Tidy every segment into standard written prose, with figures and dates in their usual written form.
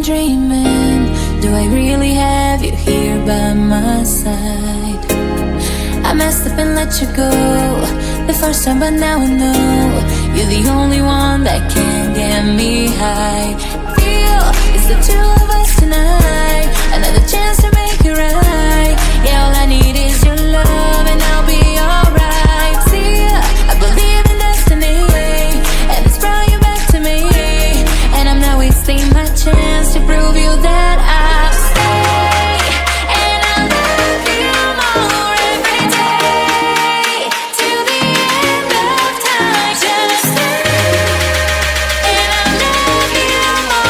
dreaming? Do I really have you here by my side? I messed up and let you go the first time, but now I know you're the only one that can get me high. Feel it's the two of us tonight, another chance to make it right. Yeah, all I need is your love and I'll be alright. See, I believe in destiny, and it's brought you back to me, and I'm not wasting my chance to prove you that I'll stay, and I'll love you more every day, till the end of time. Just stay, and I'll love you more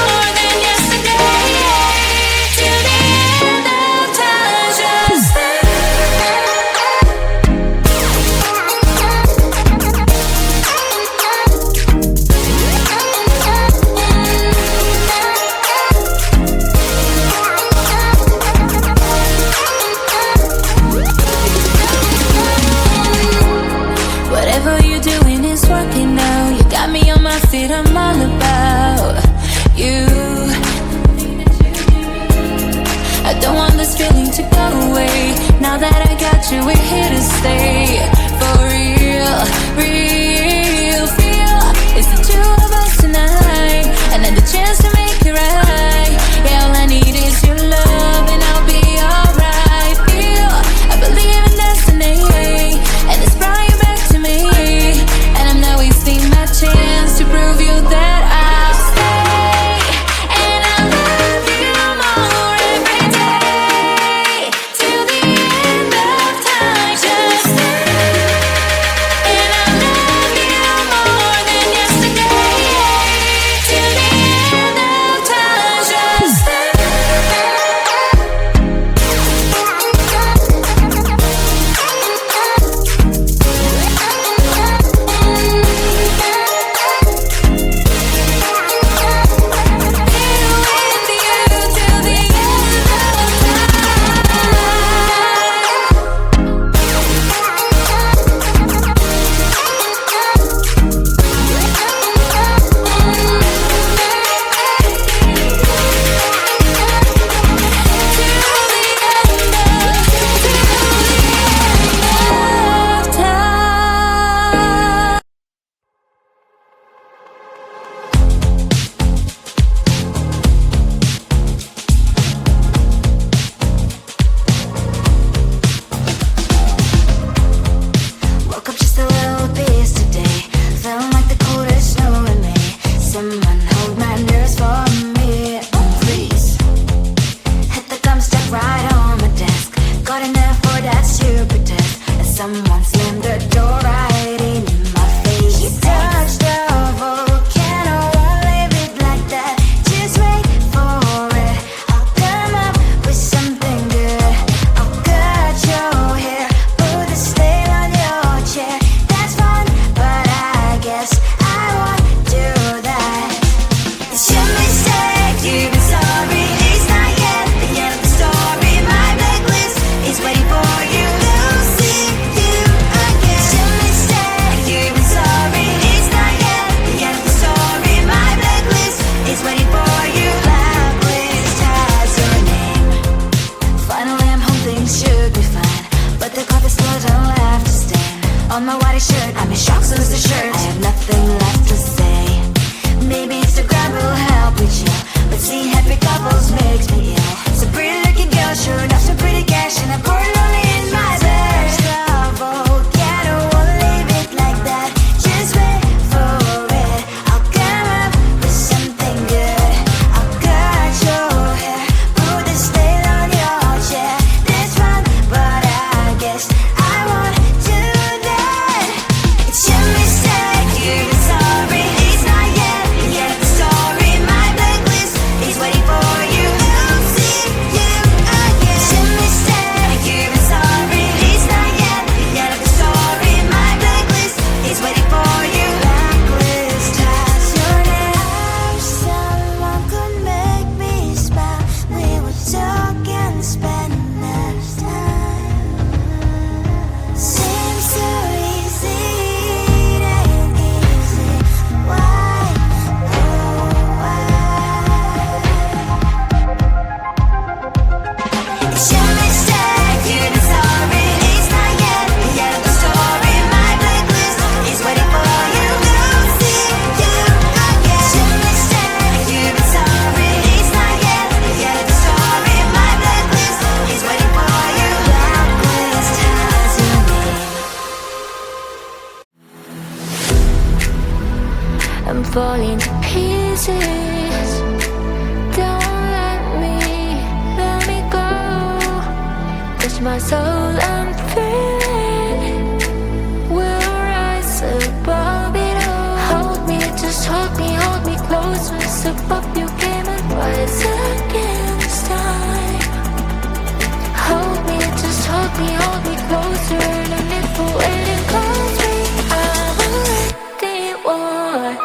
falling to pieces. Don't let me go. Touch my soul, I'm free. We'll rise above it all. Hold me, just hold me close. Step up your game and rise again this time. Hold me, just hold me closer. Let me fall and it calls me. I'm a ready one.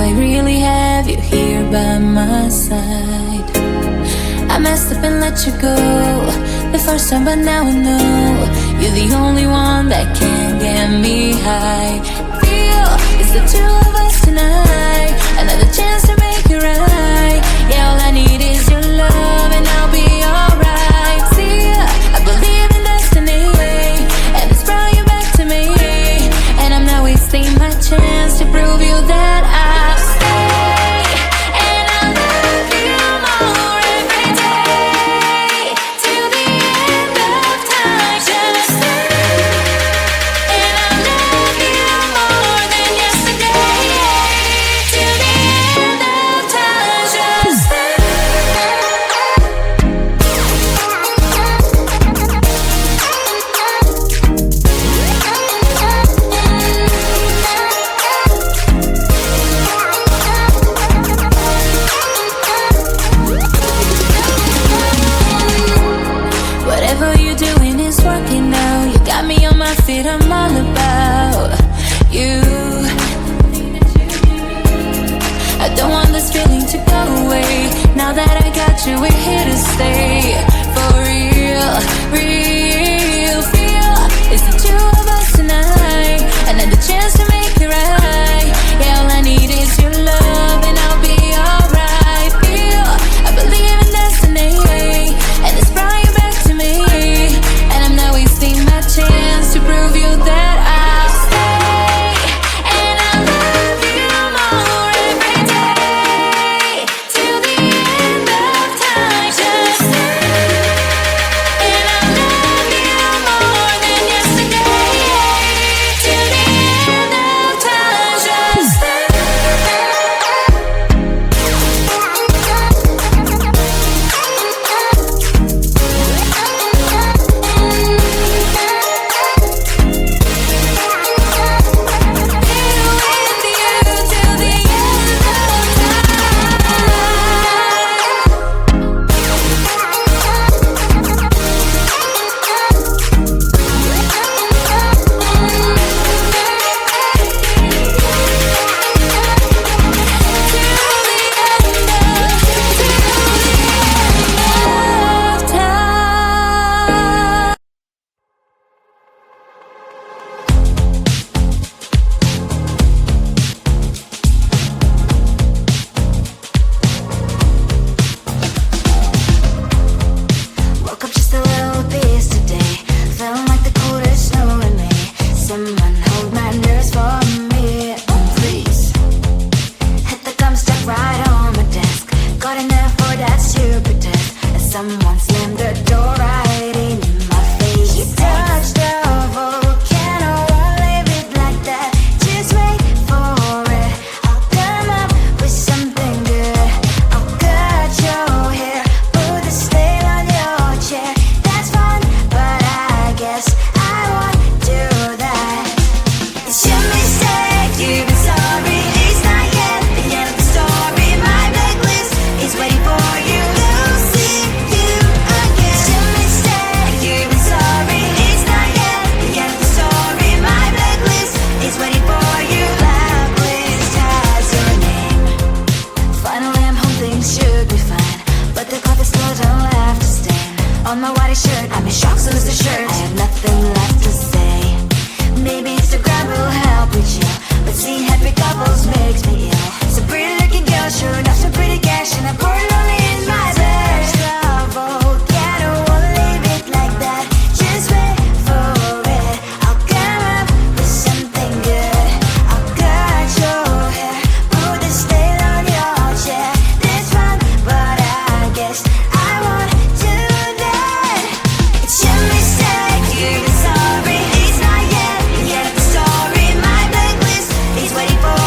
I really have you here by my side? I messed up and let you go the first time, but now I know you're the only one that can get me high. Feel it's the two of us tonight, another chance to make it right. Yeah, all I need is your love and I'll be alright. See, I believe in destiny, and it's brought you back to me, and I'm not wasting my chance to prove you that I'll stay, and I'll love you more every day till the end of time. Just stay, and I'll love you more than yesterday till the end of time. Just stay. Whatever you're doing is working now. You got me on my feet, I'm all about you. I don't want this feeling to go away. Now that I got you, we're here to stay. For real, real feel it's the two of us tonight, another chance to make it right. Yeah, all I need is your love and I'll be alright. Feel I believe in destiny, and it's brought you back to me, and I'm not wasting my chance to prove you that I'll stay, and I'll love you more every day till the end of time. Just stay, and I'll love you more than yesterday till the end of time. Just stay. Woke up just a little pissed today. Feeling like the coldest snow in me. Someone hold my nerves for me, please. Hit the gum stuck right on my desk. Got in there for that stupid test. As someone slammed the door right in my face. You touched the volcano, won't leave it like that. Just wait for it. I'll come up with something good. I'll cut your hair, put the stain on your chair. That's fun, but I guess I won't do that. It's your mistake, you've been sorry. It's not yet the end of the story. My blacklist is waiting for you. We'll see you again. It's your mistake, you've been sorry. It's not yet the end of the story. My blacklist is waiting for you. Blacklist has your name. Finally I'm home, things should be fine, but the cloth is still don't left to stain. On my white shirt, I'm in shock, so is the shirt. I have nothing left to say. Maybe Instagram will help with you, but seeing happy couples makes me ill. So pretty looking girl, sure enough, so pretty cash, and I'm pouring only in my bed. Volcano, won't leave it like that. Just wait for it. I'll come up with something good. I'll cut your hair, put the stain on your chair. This fun, but I guess I won't do that. It's your mistake, you've been sorry. It's not yet the end of the story. My blacklist is waiting for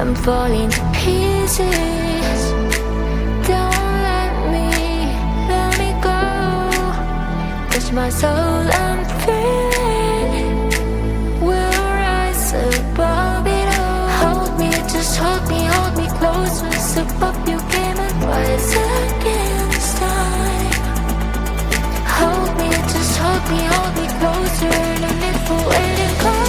I'm falling to pieces. Don't let me go. Touch my soul, I'm feeling. We'll rise above it all. Hold me, just hold me close. Step up your game and rise against time. Hold me, just hold me closer. No need for waiting.